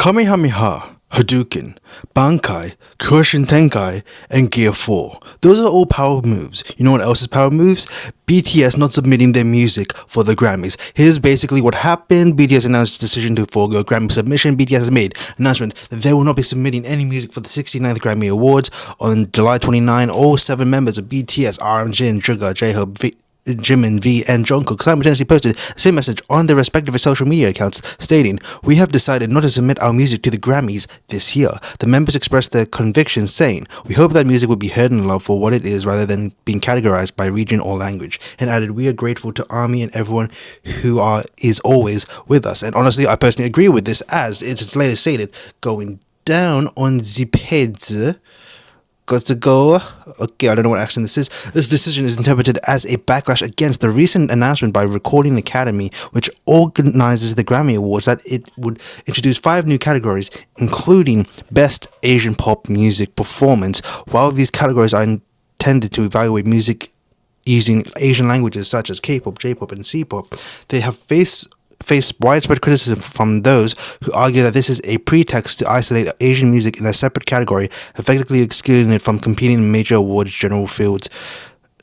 Kamehameha, Hadouken, Bankai, Kuroshin Tenkai, and Gear 4. Those are all power moves. You know what else is power moves? BTS not submitting their music for the Grammys. Here's basically what happened. BTS announced its decision to forego Grammy submission. BTS has made an announcement that they will not be submitting any music for the 69th Grammy Awards. On July 29, all 7 members of BTS, RM, Jin, Suga, J-Hope, Jimin, V, and Jungkook simultaneously posted the same message on their respective social media accounts, stating, "We have decided not to submit our music to the Grammys this year." The members expressed their conviction, saying, "We hope that music will be heard and loved for what it is rather than being categorized by region or language," and added, "We are grateful to ARMY and everyone who is always with us." And honestly, I personally agree with this, as it's later stated, going down on the page. Got to go. Okay, I don't know what accent this is. This decision is interpreted as a backlash against the recent announcement by Recording Academy, which organizes the Grammy Awards, that it would introduce 5 new categories, including Best Asian Pop Music Performance. While these categories are intended to evaluate music using Asian languages such as K-pop, J-pop, and C-pop, they have faced widespread criticism from those who argue that this is a pretext to isolate Asian music in a separate category, effectively excluding it from competing in major awards general fields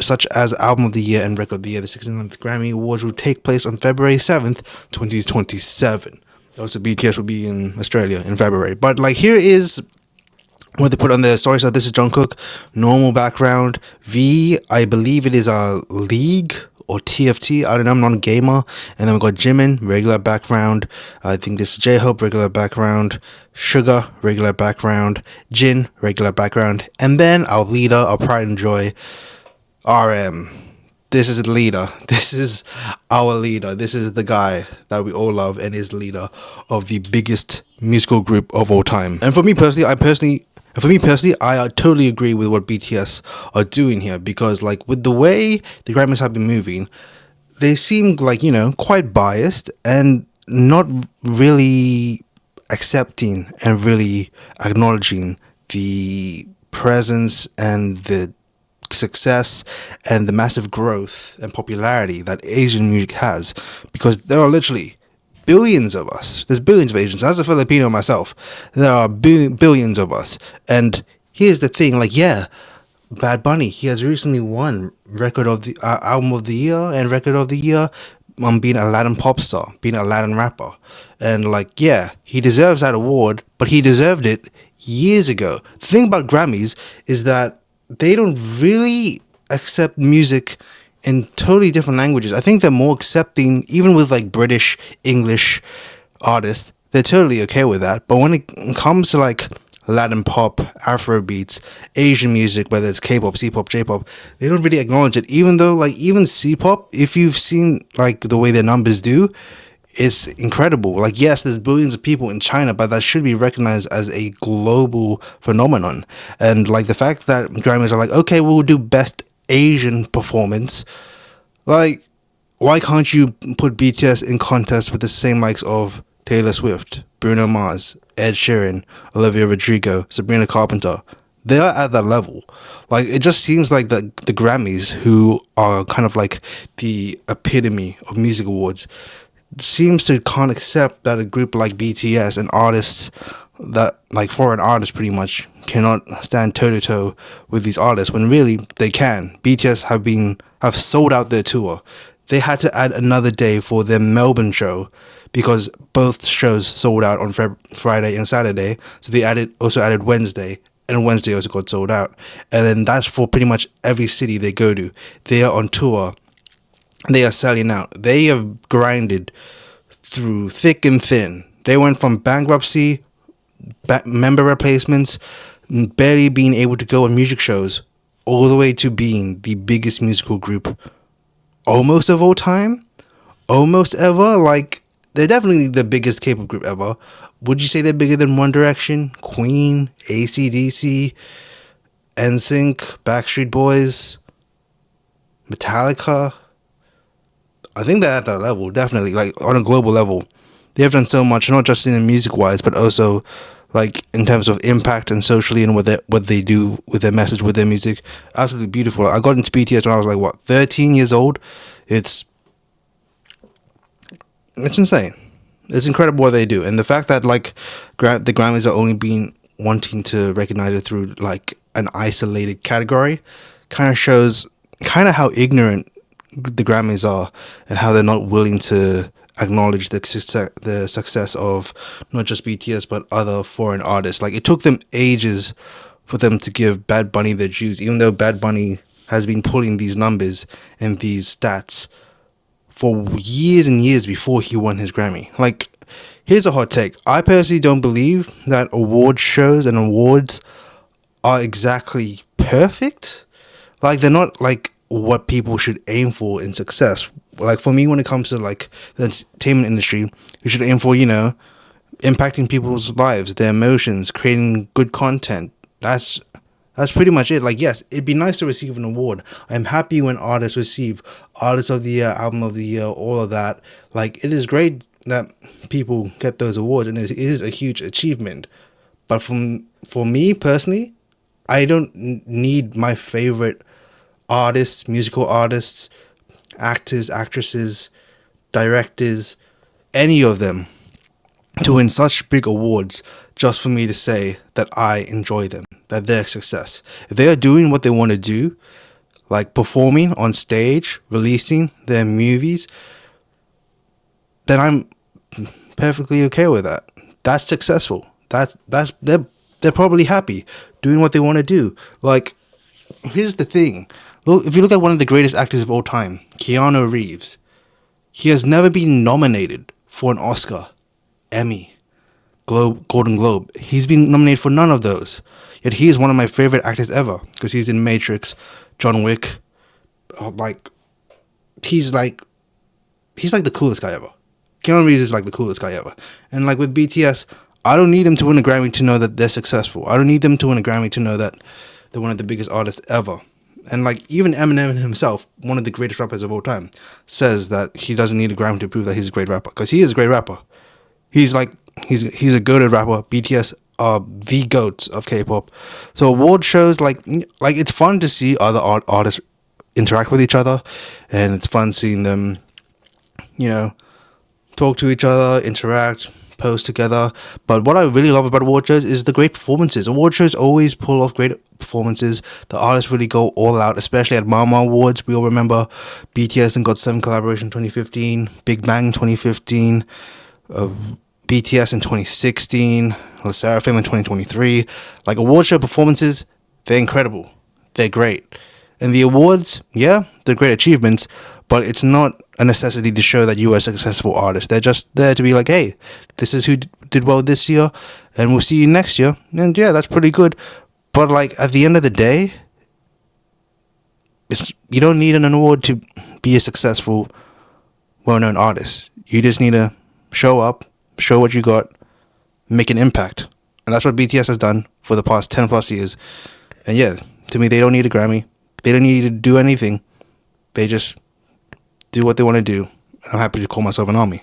such as Album of the Year and Record of the Year. The 69th Grammy Awards will take place on February 7th, 2027. Also, BTS will be in Australia in February. But here is what they put on their story. So this is Jungkook, normal background. V, I believe it is a League or TFT, I don't know, I'm not a gamer. And then we got Jimin, regular background. I think this is J-Hope, regular background. Suga, regular background. Jin, regular background. And then our leader, our pride and joy, RM. This is the leader. This is our leader. This is the guy that we all love and is the leader of the biggest musical group of all time. And for me personally, I totally agree with what BTS are doing here, because with the way the Grammys have been moving, they seem quite biased and not really accepting and really acknowledging the presence and the success and the massive growth and popularity that Asian music has, because there are literally billions of us. There's billions of Asians. As a Filipino myself, there are billions of us. And here's the thing, Bad Bunny, he has recently won Record of the Album of the Year and Record of the Year on being a Latin pop star, being a Latin rapper. And he deserves that award, but he deserved it years ago. The thing about Grammys is that they don't really accept music in totally different languages. I think they're more accepting, even with British, English artists, they're totally okay with that. But when it comes to Latin pop, Afro beats, Asian music, whether it's K-pop, C-pop, J-pop, they don't really acknowledge it. Even though even C-pop, if you've seen the way their numbers do, it's incredible. Yes, there's billions of people in China, but that should be recognized as a global phenomenon. And the fact that Grammys are okay, we'll do Best Asian Performance. Why can't you put BTS in contest with the same likes of Taylor Swift, Bruno Mars, Ed Sheeran, Olivia Rodrigo, Sabrina Carpenter? They are at that level. It just seems like the Grammys, who are kind of the epitome of music awards, seems to can't accept that a group like BTS and artists that foreign artists pretty much cannot stand toe to toe with these artists, when really they can. BTS have sold out their tour. They had to add another day for their Melbourne show because both shows sold out on Friday and Saturday. So they also added Wednesday, and Wednesday also got sold out. And then that's for pretty much every city they go to. They are on tour. They are selling out. They have grinded through thick and thin. They went from bankruptcy, member replacements, barely being able to go on music shows, all the way to being the biggest musical group almost of all time, almost ever. They're definitely the biggest K-pop group ever. Would you say they're bigger than One Direction, Queen, AC/DC, NSYNC, Backstreet Boys, Metallica? I think they're at that level, definitely, on a global level. They have done so much, not just in the music-wise, but also, in terms of impact and socially, and what they do with their message, with their music. Absolutely beautiful. I got into BTS when I was 13 years old. It's insane. It's incredible what they do, and the fact that like the Grammys are only being wanting to recognize it through like an isolated category, kind of shows kind of how ignorant the Grammys are, and how they're not willing to acknowledge the success of not just BTS but other foreign artists. Like it took them ages for them to give Bad Bunny their dues, even though Bad Bunny has been pulling these numbers and these stats for years and years before he won his Grammy. Like, here's a hot take. I personally don't believe that award shows and awards are exactly perfect. Like, they're not like what people should aim for in success. Like, for me, when it comes to like the entertainment industry, you should aim for, impacting people's lives, their emotions, creating good content. That's pretty much it. Like, yes, it'd be nice to receive an award. I'm happy when artists receive Artist of the Year, Album of the Year, all of that. Like, it is great that people get those awards, and it is a huge achievement. But for me personally, I don't need my favorite artists, musical artists, actors, actresses, directors, any of them to win such big awards just for me to say that I enjoy them, that they're a success. If they are doing what they want to do, like performing on stage, releasing their movies, then I'm perfectly okay with that. That's successful. They're probably happy doing what they want to do. Like, here's the thing. Look, if you look at one of the greatest actors of all time, Keanu Reeves, he has never been nominated for an Oscar, Emmy, Golden Globe. He's been nominated for none of those. Yet he is one of my favorite actors ever, because he's in Matrix, John Wick. He's like the coolest guy ever. Keanu Reeves is like the coolest guy ever. And like with BTS, I don't need them to win a Grammy to know that they're successful. I don't need them to win a Grammy to know that they're one of the biggest artists ever. And like even Eminem himself, one of the greatest rappers of all time, says that he doesn't need a Grammy to prove that he's a great rapper, because he is a great rapper. He's a goated rapper. BTS are the goats of K-pop. So award shows, like it's fun to see other artists interact with each other, and it's fun seeing them, talk to each other, interact, post together. But what I really love about award shows is the great performances. Award shows always pull off great performances. The artists really go all out, especially at Mama Awards. We all remember BTS and GOT7 collaboration 2015, Big Bang 2015, BTS in 2016, La Seraphim in 2023. Like, award show performances, they're incredible. They're great. And the awards, yeah, they're great achievements, but it's not a necessity to show that you are a successful artist. They're just there to be like, hey, this is who did well this year, and we'll see you next year. And yeah, that's pretty good. But like, at the end of the day, you don't need an award to be a successful, well-known artist. You just need to show up, show what you got, make an impact. And that's what BTS has done for the past 10 plus years. And yeah, to me, they don't need a Grammy. They don't need to do anything. They just do what they want to do. I'm happy to call myself an army.